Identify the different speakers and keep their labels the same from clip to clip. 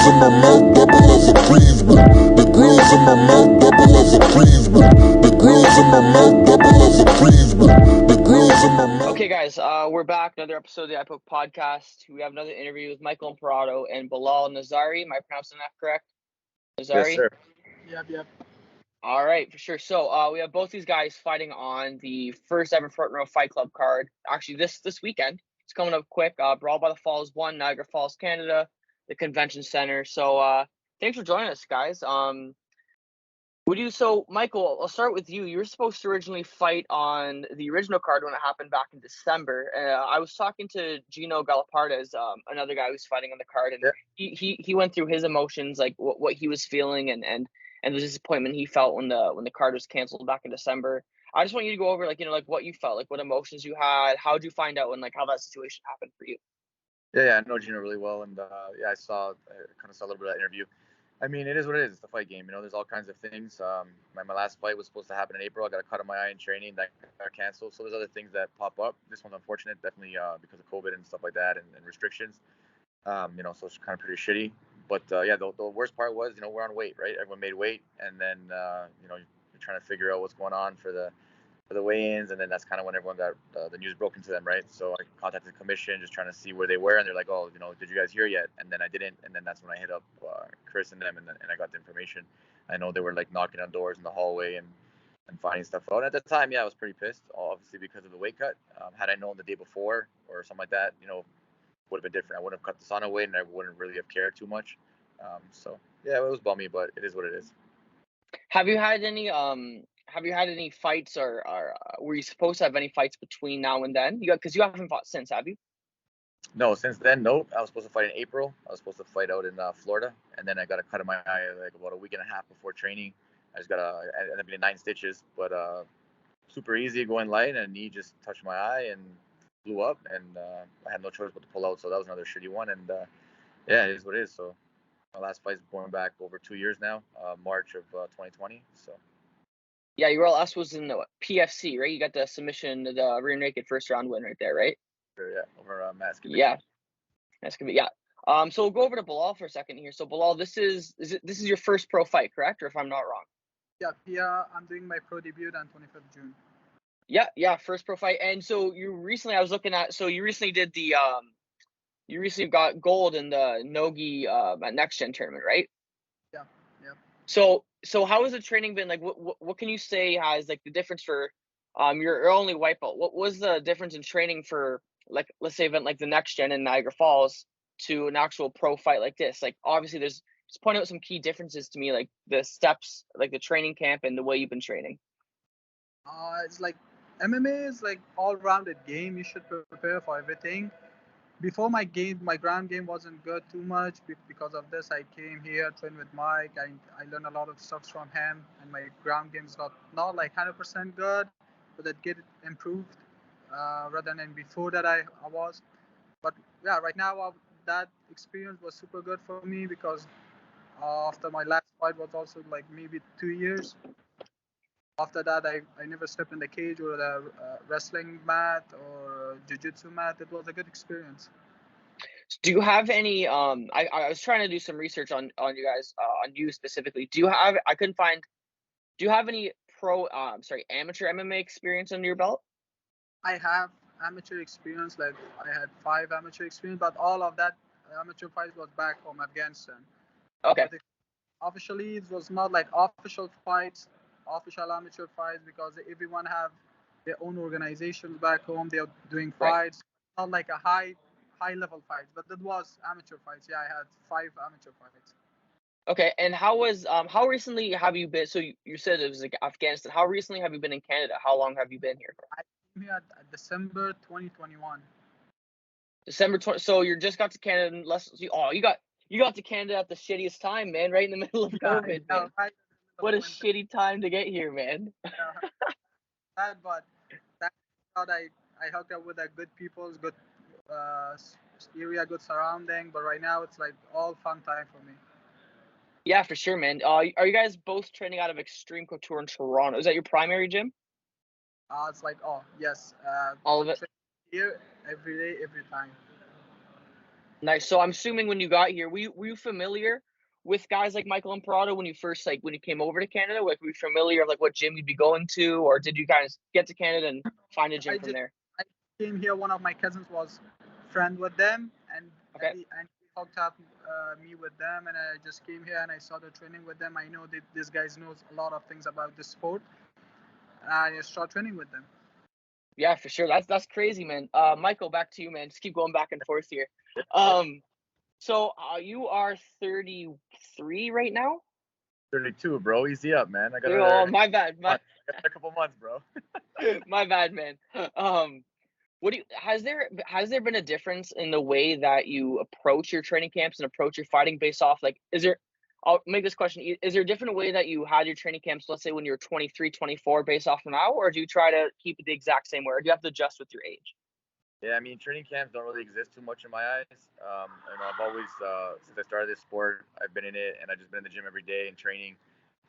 Speaker 1: grills in my mouth double as a freezman. The grills in my mouth double as a freezman. The grills in my mouth double as a freezman. The grills in my mouth.
Speaker 2: Okay, guys, we're back. Another episode of the iPoke podcast. We have another interview with Michael Imperato and Bilal Nasari. Am I pronouncing that correct? Nasari?
Speaker 3: Yes, sir.
Speaker 4: Yep.
Speaker 2: All right, for sure. So we have both these guys fighting on the first ever Front Row Fight Club card. Actually, this weekend. It's coming up quick. Brawl by the Falls 1, Niagara Falls, Canada, the Convention Center. So thanks for joining us, guys. So Michael, I'll start with you. You were supposed to originally fight on the original card when it happened back in December. I was talking to Gino Galapardes, another guy who's fighting on the card, and he went through his emotions, like what he was feeling and the disappointment he felt when the card was canceled back in December. I just want you to go over like what you felt, like what emotions you had, how did you find out, and like how that situation happened for you.
Speaker 3: Yeah, I know Gino really well, and I kind of saw a little bit of that interview. I mean, it is what it is. It's the fight game. There's all kinds of things. My last fight was supposed to happen in April. I got a cut on my eye in training that got canceled. So there's other things that pop up. This one's unfortunate, definitely because of COVID and stuff like that and restrictions. So it's kind of pretty shitty. But the worst part was, we're on weight, right? Everyone made weight, and then you're trying to figure out what's going on for the weigh-ins, and then that's kind of when everyone got the news broken to them, right? So I contacted the commission just trying to see where they were, and they're like, oh, did you guys hear yet? And then I didn't, and then that's when I hit up Chris and them, and I got the information. I know they were like knocking on doors in the hallway and finding stuff out. And at the time, I was pretty pissed, obviously because of the weight cut. Had I known the day before or something like that, would have been different. I wouldn't have cut the sauna weight, and I wouldn't really have cared too much. It was bummy, but it is what it is.
Speaker 2: Have you had any fights or were you supposed to have any fights between now and then? Because you haven't fought since, have you?
Speaker 3: No, since then, no. I was supposed to fight in April. I was supposed to fight out in Florida, and then I got a cut in my eye like about a week and a half before training. I ended up getting 9 stitches, but super easy going light, and a knee just touched my eye and blew up, and I had no choice but to pull out. So that was another shitty one, and it is what it is. So my last fight's going back over 2 years now, March of 2020. So.
Speaker 2: Yeah, your last was in the PFC, right? You got the submission, the rear naked first round win right there, right?
Speaker 3: Sure, yeah, over Mask.
Speaker 2: Yeah, that's gonna be So we'll go over to Bilal for a second here. So Bilal, this is your first pro fight, correct? Or if I'm not wrong.
Speaker 4: Yeah, I'm doing my pro debut on 25th June.
Speaker 2: Yeah, first pro fight. And so you recently, I was looking at, so you recently did the you recently got gold in the Nogi at Next Gen tournament, right?
Speaker 4: Yeah.
Speaker 2: So how has the training been? Like, what can you say has like the difference for your only white belt? What was the difference in training for, like, let's say event like the Next Gen in Niagara Falls to an actual pro fight like this? Like, obviously just point out some key differences to me, like the steps, like the training camp and the way you've been training.
Speaker 4: It's like MMA is like all-rounded game. You should prepare for everything. Before my ground game wasn't good too much. Because of this, I came here, trained with Mike. I learned a lot of stuff from him, and my ground game's not like 100% good, but it get improved rather than before that I was. But yeah, right now that experience was super good for me because after my last fight was also like maybe 2 years. After that, I never stepped in the cage or the wrestling mat or jiu-jitsu mat. It was a good experience.
Speaker 2: Do you have any I was trying to do some research on you guys, on you specifically. Do you have any amateur MMA experience under your belt?
Speaker 4: I have amateur experience, like I had 5 amateur experience, but all of that amateur fights was back home, Afghanistan.
Speaker 2: Okay.
Speaker 4: But officially, it was not like official fights, official amateur fights, because everyone have their own organizations back home. They're doing fights, right. Not like a high level fights, but that was amateur fights. Yeah, I had 5 amateur fights.
Speaker 2: Okay, and how recently have you been? So you said it was like Afghanistan. How recently have you been in Canada? How long have you been here?
Speaker 4: I came here at December 2021.
Speaker 2: December 20. So you just got to Canada. You got to Canada at the shittiest time, man. Right in the middle of COVID, man.
Speaker 4: Right.
Speaker 2: What a shitty time to get here, man.
Speaker 4: But that's how I hooked up with good people, good area, good surrounding. But right now it's like all fun time for me.
Speaker 2: Yeah, for sure, man. Are you guys both training out of Extreme Couture in Toronto? Is that your primary gym?
Speaker 4: It's like, yes.
Speaker 2: All of it?
Speaker 4: Here, every day, every time.
Speaker 2: Nice. So I'm assuming when you got here, were you familiar with guys like Michael Imperato when you first when you came over to Canada? Like, were you familiar of like what gym you'd be going to, or did you guys get to Canada and find a gym
Speaker 4: I
Speaker 2: from
Speaker 4: just
Speaker 2: there?
Speaker 4: I came here. One of my cousins was friend with them,
Speaker 2: Okay.
Speaker 4: and he hooked up me with them, and I just came here and I saw the training with them. I know that these guys knows a lot of things about the sport. I start training with them.
Speaker 2: Yeah, for sure. That's crazy, man. Michael, back to you, man. Just keep going back and forth here.
Speaker 3: Right?
Speaker 2: So you are 33 right now?
Speaker 3: 32, bro. Easy up, man. I got
Speaker 2: Oh,
Speaker 3: another
Speaker 2: my bad.
Speaker 3: month. I got a couple months, bro.
Speaker 2: My bad, man. What do you has there been a difference in the way that you approach your training camps and approach your fighting based off like is there I'll make this question is there a different way that you had your training camps, let's say when you were 23, 24, based off of now, or do you try to keep it the exact same way, or do you have to adjust with your age?
Speaker 3: Yeah, I mean, training camps don't really exist too much in my eyes. I've always, since I started this sport, I've been in it, and I've just been in the gym every day and training.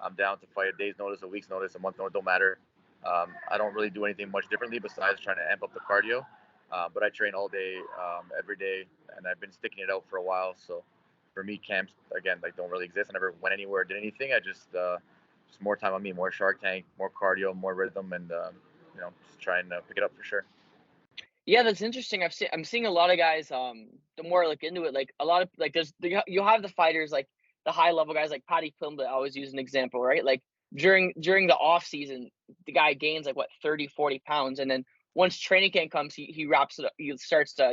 Speaker 3: I'm down to fight a day's notice, a week's notice, a month notice, don't matter. I don't really do anything much differently besides trying to amp up the cardio. But I train all day, every day, and I've been sticking it out for a while. So for me, camps again like don't really exist. I never went anywhere, did anything. I just more time on me, more Shark Tank, more cardio, more rhythm, and just trying to pick it up for sure.
Speaker 2: Yeah, that's interesting. I'm seeing a lot of guys. The more I look into it, like a lot of like you have the fighters like the high level guys like Paddy Pimblett. I always use an example, right? Like during the off season, the guy gains like what 30, 40 pounds, and then once training camp comes, he wraps it up. He starts to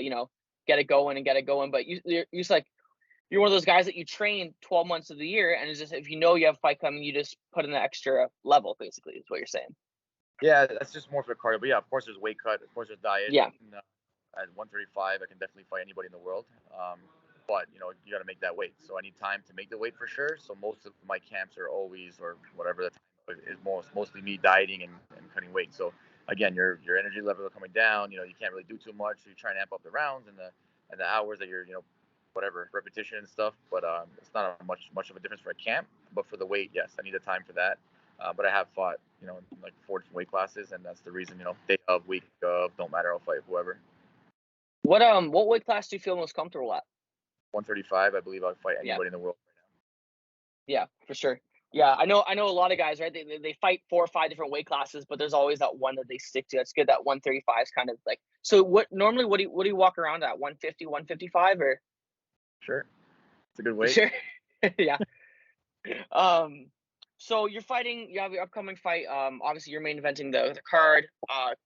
Speaker 2: get it going and get it going. But you're just like you're one of those guys that you train 12 months of the year, and it's just if you know you have a fight coming, you just put in the extra level. Basically, is what you're saying.
Speaker 3: Yeah, that's just more for the cardio. But yeah, of course, there's weight cut. Of course, there's diet.
Speaker 2: Yeah.
Speaker 3: At 135, I can definitely fight anybody in the world. But you got to make that weight. So I need time to make the weight for sure. So most of my camps are always, or whatever the time is, mostly me dieting and cutting weight. So again, your energy levels are coming down. You can't really do too much. So you try and amp up the rounds and the hours that you're whatever repetition and stuff. But it's not a much of a difference for a camp. But for the weight, yes, I need the time for that. But I have fought, in like 4 different weight classes, and that's the reason, day of, week of, don't matter, I'll fight whoever.
Speaker 2: What weight class do you feel most comfortable at?
Speaker 3: 135, I believe I'll fight
Speaker 2: Yeah.
Speaker 3: anybody in the world right
Speaker 2: Yeah, for sure. Yeah, I know a lot of guys, right? They fight 4 or 5 different weight classes, but there's always that one that they stick to. It's good that 135 is kind of like. So what do you walk around at? 150, 155 or?
Speaker 3: now. Sure. It's a good weight.
Speaker 2: Sure. Yeah. So you have your upcoming fight. Obviously you're main eventing the card,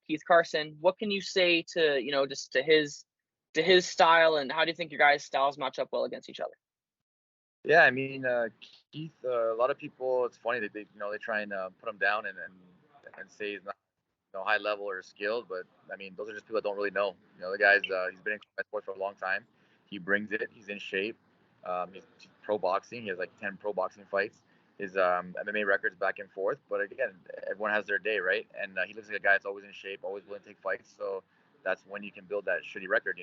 Speaker 2: Keith Carson. What can you say to, just to his style, and how do you think your guys' styles match up well against each other?
Speaker 3: Yeah, I mean, Keith, a lot of people, it's funny that they try and put him down and say he's not high level or skilled, but I mean, those are just people that don't really know. The guy's he's been in combat sports for a long time. He brings it. He's in shape. He's pro boxing. He has like 10 pro boxing fights. His MMA records back and forth. But again, everyone has their day, right? And he looks like a guy that's always in shape, always willing to take fights. So that's when you can build that shitty record.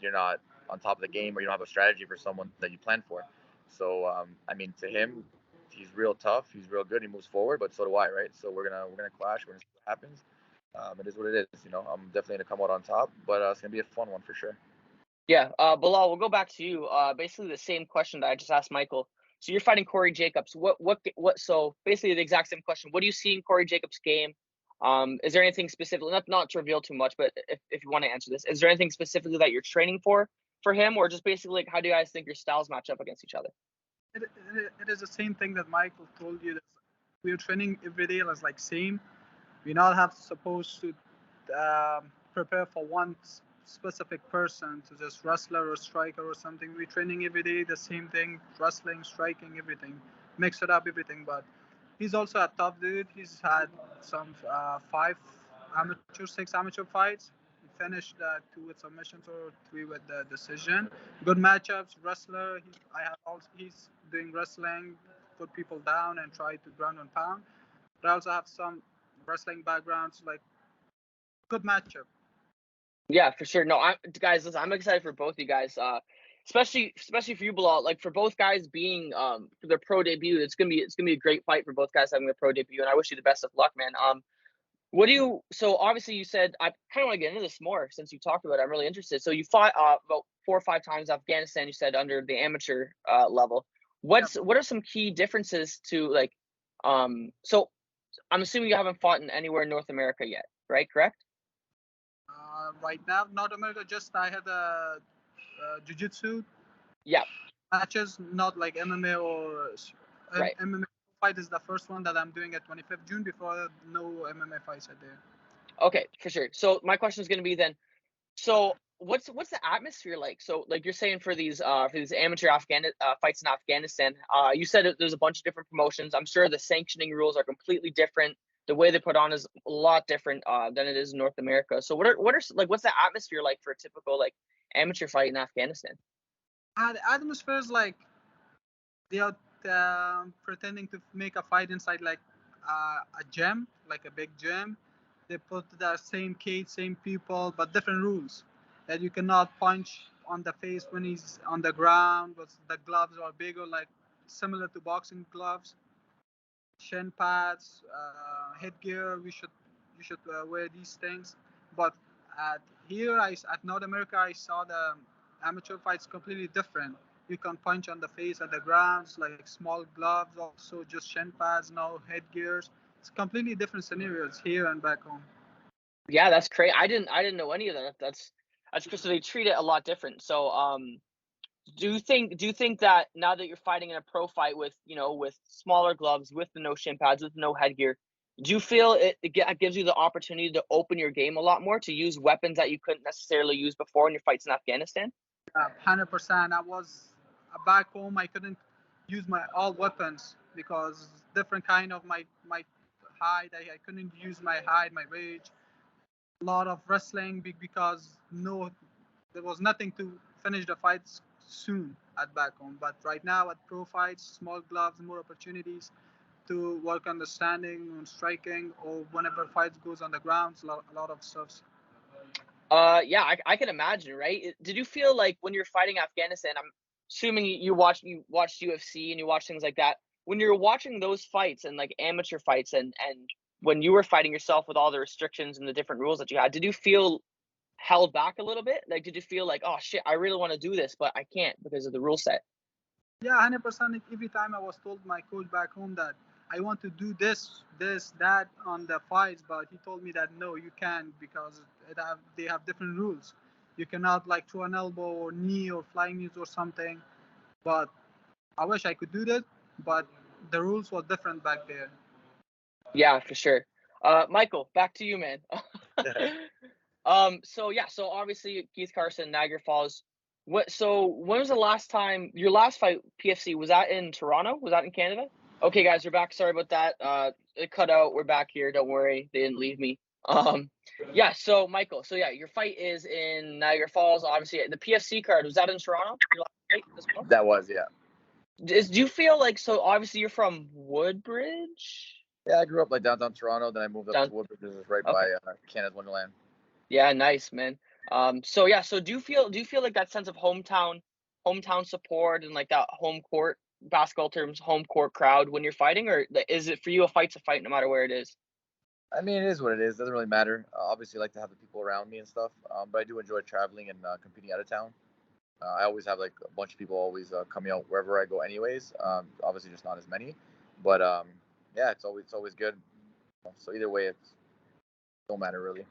Speaker 3: You're not on top of the game, or you don't have a strategy for someone that you plan for. So I mean, to him, he's real tough. He's real good. He moves forward, but so do I, right? So we're gonna clash. We're gonna see what happens. It is what it is. I'm definitely gonna come out on top, but it's gonna be a fun one for sure.
Speaker 2: Yeah, Bilal, we'll go back to you. Basically the same question that I just asked Michael. So you're fighting Corey Jacobs. So basically the exact same question. What do you see in Corey Jacobs' game? Is there anything specific, not to reveal too much, but if you want to answer this, is there anything specifically that you're training for him, or just basically like how do you guys think your styles match up against each other?
Speaker 4: It is the same thing that Michael told you. That we're training every day as like same. We're not have supposed to prepare for one specific person, to just wrestler or striker or something. We're training every day the same thing, wrestling, striking, everything, mix it up, everything. But he's also a tough dude. He's had some 6 amateur fights. He finished 2 with submissions or 3 with the decision. Good matchups, wrestler. He's doing wrestling, put people down and try to ground and pound. But I also have some wrestling backgrounds, like good matchup.
Speaker 2: Yeah, for sure. No, guys, listen, I'm excited for both you guys. Especially for you, Bilal. Like for both guys being for their pro debut, it's gonna be a great fight for both guys having their pro debut, and I wish you the best of luck, man. What do you? So obviously you said I kind of want to get into this more since you talked about it. I'm really interested. So you fought about 4 or 5 times Afghanistan. You said under the amateur level.
Speaker 4: Yep.
Speaker 2: What are some key differences to like? So I'm assuming you haven't fought in anywhere in North America yet, right? Correct?
Speaker 4: Right now, North America, just I had a jiu-jitsu
Speaker 2: Yeah.
Speaker 4: matches, not like MMA or
Speaker 2: Right.
Speaker 4: MMA fight is the first one that I'm doing at 25th June. Before, no MMA fights are there.
Speaker 2: Okay, for sure. So my question is going to be then. So what's the atmosphere like? So like you're saying for these amateur fights in Afghanistan, you said that there's a bunch of different promotions. I'm sure the sanctioning rules are completely different. The way they put on is a lot different than it is in North America. So what's the atmosphere like for a typical like amateur fight in Afghanistan?
Speaker 4: And the atmosphere is like they are pretending to make a fight inside like a gym, like a big gym. They put the same cage, same people, but different rules. That you cannot punch on the face when he's on the ground. But the gloves are bigger, like similar to boxing gloves. Shin pads, headgear. You should wear these things. But at here, at North America, I saw the amateur fights completely different. You can punch on the face at the grounds, like small gloves, also just shin pads, no headgears. It's completely different scenarios here and back home.
Speaker 2: Yeah, that's crazy. I didn't know any of that. That's because they treat it a lot different. So do you think that now that you're fighting in a pro fight with with smaller gloves, with the no shin pads, with no headgear, do you feel it gives you the opportunity to open your game a lot more, to use weapons that you couldn't necessarily use before in your fights in Afghanistan?
Speaker 4: 100%. I was back home. I couldn't use my all weapons because different kind of my height. I couldn't use my height, my rage. A lot of wrestling because no, there was nothing to finish the fights soon at back home. But right now at pro fights, small gloves, more opportunities to work on the standing, on striking, or whenever fights goes on the ground, a lot of stuff.
Speaker 2: Yeah, I can imagine, right? Did you feel like when you're fighting Afghanistan, I'm assuming you watched UFC and you watch things like that. When you're watching those fights and like amateur fights and when you were fighting yourself with all the restrictions and the different rules that you had, did you feel held back a little bit? Like, did you feel like, oh shit, I really want to do this, but I can't because of the rule set?
Speaker 4: Yeah, 100%. Every time I was told my coach back home that I want to do this, that on the fights, but he told me that no, you can't because they have different rules. You cannot like throw an elbow or knee or flying knees or something. But I wish I could do that, but the rules were different back there.
Speaker 2: Yeah, for sure. Michael, back to you, man. So yeah, so obviously Keith Carson, Niagara Falls. So when was the last time your last fight, PFC, was that in Toronto? Was that in Canada? Okay, guys, we're back. Sorry about that. It cut out. We're back here. Don't worry, they didn't leave me. Yeah. So Michael, so yeah, your fight is in Niagara Falls. Obviously, the PFC card, was that in Toronto? Your last fight as well?
Speaker 3: That was, yeah.
Speaker 2: Do you feel like, so obviously you're from Woodbridge?
Speaker 3: Yeah, I grew up like downtown Toronto, then I moved up
Speaker 2: Down.
Speaker 3: to Woodbridge, which is right
Speaker 2: Okay.
Speaker 3: by Canada's Wonderland.
Speaker 2: Yeah, nice, man. So yeah, so do you feel like that sense of hometown support and like that home court, basketball terms, home court crowd when you're fighting, or is it for you a fight's a fight no matter where it is?
Speaker 3: I mean, it is what it is. Doesn't really matter. Obviously, I like to have the people around me and stuff, but I do enjoy traveling and competing out of town. I always have like a bunch of people always coming out wherever I go, anyways. Obviously, just not as many, but yeah, it's always good. So either way, it's don't matter really.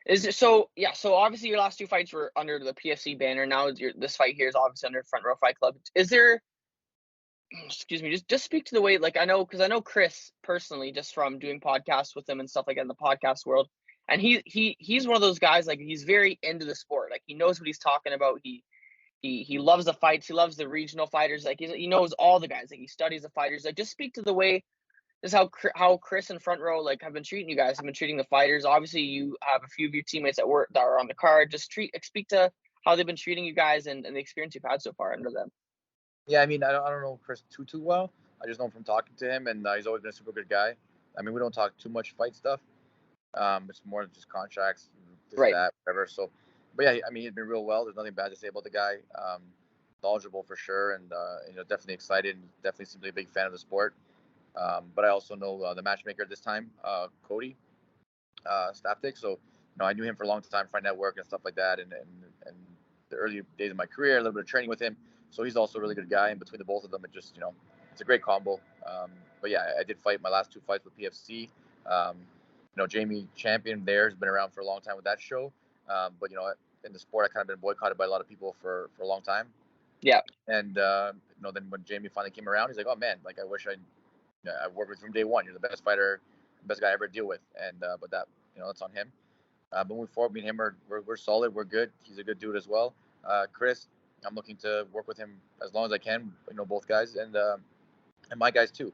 Speaker 2: Is it so? Yeah, so obviously your last two fights were under the PFC banner. Now this fight here is obviously under Front Row Fight Club. Is there? Excuse me, just speak to the way, like, I know, because I know Chris personally just from doing podcasts with him and stuff like that in the podcast world, and he's one of those guys, like, he's very into the sport, like he knows what he's talking about. He loves the fights, he loves the regional fighters, like he knows all the guys, like he studies the fighters. Like, just speak to the way, just how Chris and Front Row like have been treating you guys, have been treating the fighters. Obviously you have a few of your teammates that are on the card. Just speak to how they've been treating you guys and the experience you've had so far under them.
Speaker 3: Yeah, I mean, I don't know Chris too well. I just know him from talking to him, and he's always been a super good guy. I mean, we don't talk too much fight stuff. It's more just contracts, this,
Speaker 2: Right.
Speaker 3: that, whatever. So, but yeah, I mean, he's been real well. There's nothing bad to say about the guy. Knowledgeable for sure, and definitely excited. And definitely seems like a big fan of the sport. But I also know the matchmaker this time, Cody. staff tick. So I knew him for a long time, Fight Network and stuff like that, and the early days of my career, a little bit of training with him. So he's also a really good guy. And between the both of them, it just it's a great combo. But yeah, I did fight my last 2 fights with PFC. Jamie Champion there has been around for a long time with that show. But in the sport, I kind of been boycotted by a lot of people for a long time.
Speaker 2: Yeah.
Speaker 3: And then when Jamie finally came around, he's like, "Oh man, like I wish I worked with you from day one. You're the best fighter, best guy I ever deal with." And but that that's on him. Moving forward, me and him we're solid. We're good. He's a good dude as well. Chris, I'm looking to work with him as long as I can. Both guys and my guys too.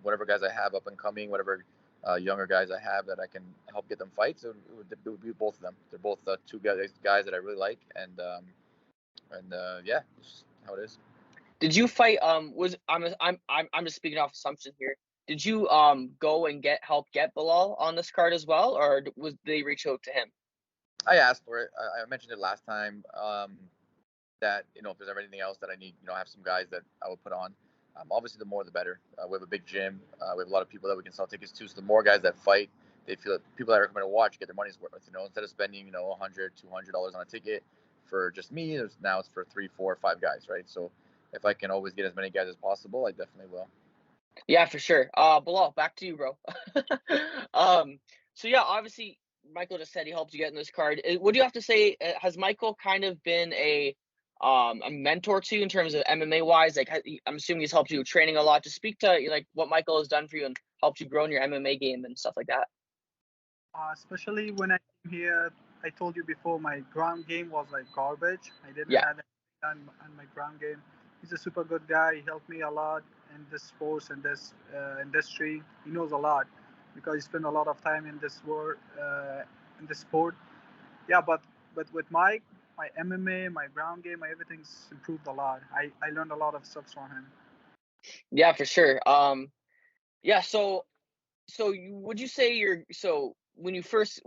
Speaker 3: Whatever guys I have up and coming, whatever younger guys I have that I can help get them fights. It would be both of them. They're both two guys that I really like, and yeah, that's how it is.
Speaker 2: Did you fight? I'm just speaking off assumption here. Did you go and help get Bilal on this card as well, or was they reach out to him?
Speaker 3: I asked for it. I mentioned it last time. That if there's ever anything else that I need, I have some guys that I would put on. Obviously, the more the better. We have a big gym. We have a lot of people that we can sell tickets to. So the more guys that fight, they feel that people that recommend to watch get their money's worth. Instead of spending $100, $200 on a ticket for just me, now it's for 3, 4, 5 guys, right? So if I can always get as many guys as possible, I definitely will.
Speaker 2: Yeah, for sure. Bilal, back to you, bro. So yeah, obviously Michael just said he helped you get in this card. What do you have to say? Has Michael kind of been a mentor to you in terms of MMA wise? Like, I'm assuming he's helped you with training a lot. Just speak to like what Michael has done for you and helped you grow in your MMA game and stuff like that.
Speaker 4: Especially when I came here, I told you before, my ground game was like garbage. I didn't
Speaker 2: Yeah.
Speaker 4: have anything on my ground game. He's a super good guy. He helped me a lot in this sports and this industry. He knows a lot because he spent a lot of time in this world, in this sport. Yeah, but with Mike, my MMA, my ground game, everything's improved a lot. I learned a lot of stuff from him.
Speaker 2: Yeah, for sure. Yeah. So would you say when you first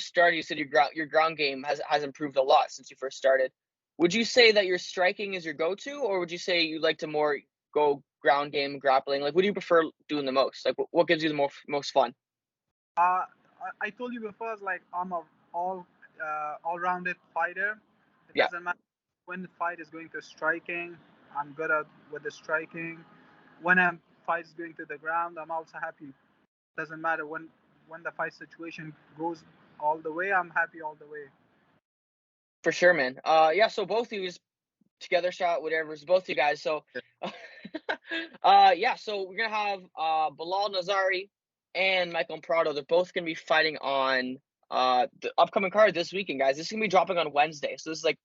Speaker 2: started, you said your ground game has improved a lot since you first started. Would you say that your striking is your go-to, or would you say you like to more go ground game, grappling? Like, what do you prefer doing the most? Like, what gives you the most fun?
Speaker 4: I told you before, like I'm a all-rounded fighter. It
Speaker 2: Yeah,
Speaker 4: doesn't matter when the fight is going to striking. I'm good at with the striking. When a fight is going to the ground, I'm also happy. Doesn't matter when the fight situation goes all the way. I'm happy all the way.
Speaker 2: for sure, man. Yeah. So both of you just together shot, whatever. It's both you guys. So, yeah. So we're gonna have Bilal Nasari and Michael Imperato. They're both gonna be fighting on the upcoming card this weekend, guys. This is gonna be dropping on Wednesday. So this is like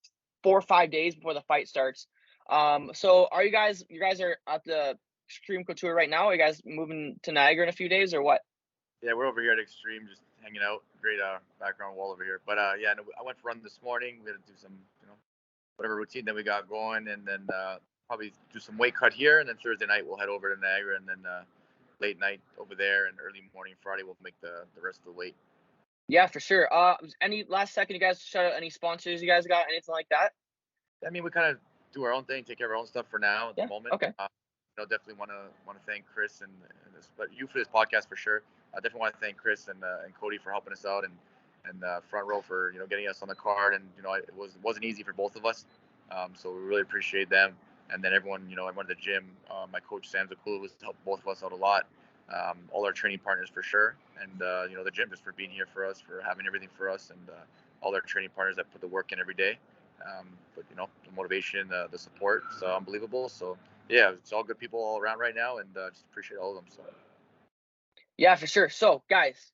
Speaker 2: 4 or 5 days before the fight starts. So are you guys are at the Extreme Couture right now? Are you guys moving to Niagara in a few days or what?
Speaker 3: Yeah, we're over here at Extreme, just hanging out. Great background wall over here. But yeah, no, I went for a run this morning. We had to do some, whatever routine that we got going, and then probably do some weight cut here, and then Thursday night we'll head over to Niagara, and then late night over there, and early morning Friday we'll make the rest of the weight.
Speaker 2: Yeah, for sure. Any last second, you guys shout out any sponsors you guys got, anything like that?
Speaker 3: I mean, we kind of do our own thing, take care of our own stuff for now at the moment.
Speaker 2: Okay.
Speaker 3: Definitely want to thank Chris and this, but you for this podcast for sure. I definitely want to thank Chris and Cody for helping us out, and Front Row for getting us on the card, and it wasn't easy for both of us, so we really appreciate them, and then everyone everyone at the gym. My coach Sam Zakula has helped both of us out a lot. All our training partners for sure, and the gym just for being here for us, for having everything for us, and all our training partners that put the work in every day. But the motivation, the support, it's unbelievable. So yeah, it's all good people all around right now, and just appreciate all of them. So
Speaker 2: Yeah, for sure. So guys,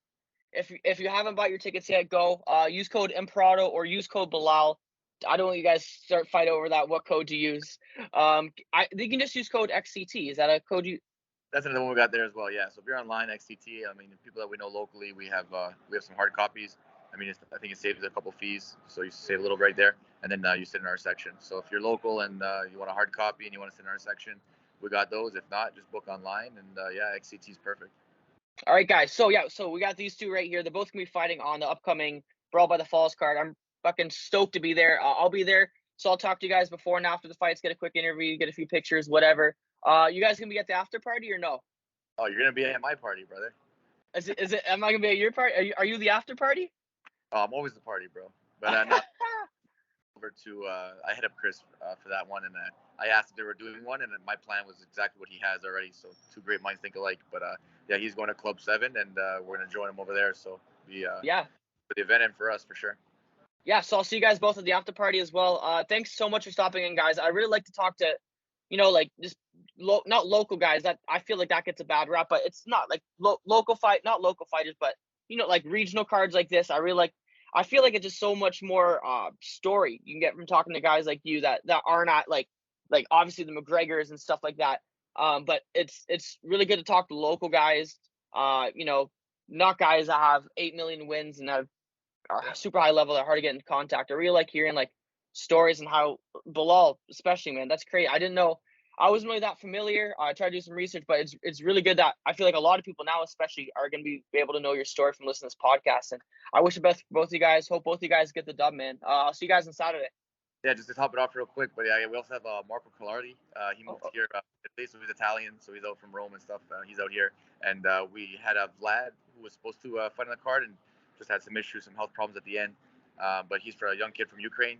Speaker 2: if you haven't bought your tickets yet, go use code Imperato or use code Bilal. I don't want you guys start fight over that what code to use. They can just use code XCT. Is that a code you?
Speaker 3: That's another one we got there as well. Yeah. So if you're online, XCT. I mean, the people that we know locally, we have some hard copies. I mean, I think it saves a couple fees, so you save a little right there, and then you sit in our section. So if you're local and you want a hard copy and you want to sit in our section, we got those. If not, just book online, and yeah, XCT is perfect.
Speaker 2: All right, guys. So yeah, so we got these two right here. They're both gonna be fighting on the upcoming Brawl by the Falls card. I'm fucking stoked to be there. I'll be there, so I'll talk to you guys before and after the fights. Get a quick interview, get a few pictures, whatever. You guys gonna be at the after party or no?
Speaker 3: Oh, you're gonna be at my party, brother.
Speaker 2: Is it? Am I gonna be at your party? Are you the after party?
Speaker 3: Oh, I'm always the party, bro. But no, over to I hit up Chris for that one, and I asked if they were doing one, and my plan was exactly what he has already. So two great minds think alike. But yeah, he's going to Club 7, and we're gonna join him over there. So be
Speaker 2: Yeah.
Speaker 3: for the event and for us for sure.
Speaker 2: Yeah, so I'll see you guys both at the after party as well. Thanks so much for stopping in, guys. I really like to talk to, like just not local guys. That I feel like that gets a bad rap, but it's not like not local fighters, but like regional cards like this. I really like. I feel like it's just so much more story you can get from talking to guys like you that are not like obviously the McGregors and stuff like that. But it's really good to talk to local guys. Not guys that have 8 million wins and have are super high level. They're hard to get in contact. I really like hearing like stories and how Bilal, especially, man, that's great. I didn't know. I wasn't really that familiar. I tried to do some research, but it's really good that I feel like a lot of people now, especially, are going to be able to know your story from listening to this podcast. And I wish the best for both of you guys. Hope both of you guys get the dub, man. I'll see you guys on Saturday.
Speaker 3: Yeah, just to top it off real quick, but yeah, we also have Marco Collardi. He moved here, so he's Italian, so he's out from Rome and stuff. He's out here, and we had Vlad who was supposed to fight on the card and just had some issues, some health problems at the end. But he's for a young kid from Ukraine,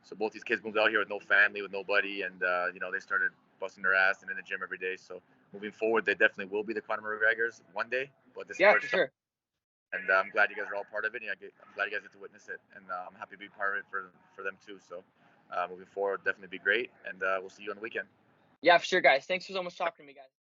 Speaker 3: so both these kids moved out here with no family, with nobody, and they started busting their ass and in the gym every day. So moving forward, they definitely will be the Conor McGregors one day. But this
Speaker 2: Yeah,
Speaker 3: is
Speaker 2: for sure.
Speaker 3: and I'm glad you guys are all part of it. I'm glad you guys get to witness it, and I'm happy to be part of it for them too. So moving forward, definitely be great, and we'll see you on the weekend.
Speaker 2: Yeah, for sure, guys. Thanks for so much talking to me, guys.